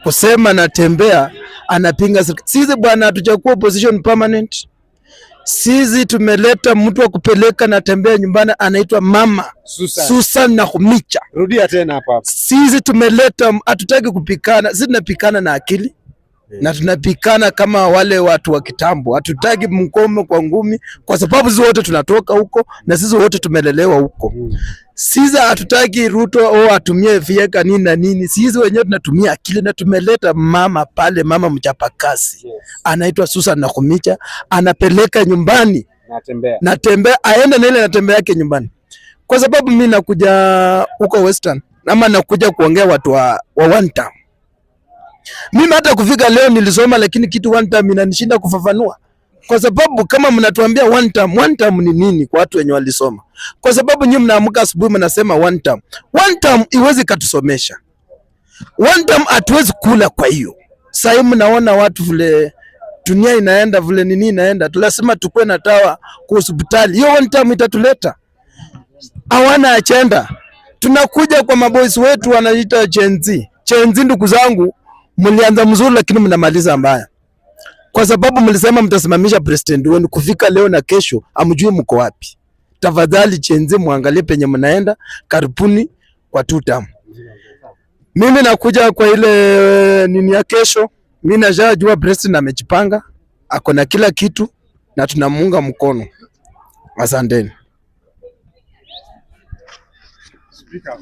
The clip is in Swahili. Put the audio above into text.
kusema natembea anapinga serikali. Sisi bwana hatujakuwa opposition permanent. Sisi tumeleta mtu wa kupeleka natembea nyumbani anaitwa Mama Susan Nakhumicha. Rudia tena hapa. Sisi tumeleta, hatutaki kupikana. Sisi tunapikana na akili. Na tunapikana kama wale watu wa kitambo. Hatutaki mkomo kwa ngumi kwa sababu sisi wote tunatoka huko na sisi wote tumelelewa huko. Sisi hatutaki Ruto au atumie vieka nini na nini. Sisi wenyewe tunatumia akili na tumeleta mama pale, mama mchapakazi. Anaitwa Susan Nakhumicha, anapeleka nyumbani. Natembea aende na ile natembea yake nyumbani. Kwa sababu mimi nakuja huko Western ama nakuja kuongea watu wa one term. Mimi hata kufika leo nilisoma, lakini kitu one term inanishinda kufafanua. Kwa sababu kama mnatuambia one term ni nini kwa watu wenye walisoma? Kwa sababu nyinyi mnaamka asubuhi mnasema one term. One term iwezi katusomesha. One term hatuwezi kula kwa hiyo. Sasa mnaona watu vile dunia inaenda, vile nini inaenda. Tunasema tukue na dawa kwa hospitali. Hiyo one term itatuleta. Hawana agenda. Tunakuja kwa maboys wetu wanaita Gen Z. Gen Z ndugu zangu, mlianza mzuri lakini mnamaliza mbaya. Kwa sababu mlisema mtasimamisha president wenu, kufika leo na kesho amjui mko wapi. Tafadhali Gen Z muangalie penye mnaenda, karibuni kwa 2 term. Mimi nakuja kwa ile nini ya kesho, mimi najua president amejipanga, ako na kila kitu na tunamuunga mkono. Asanteni. Speaker,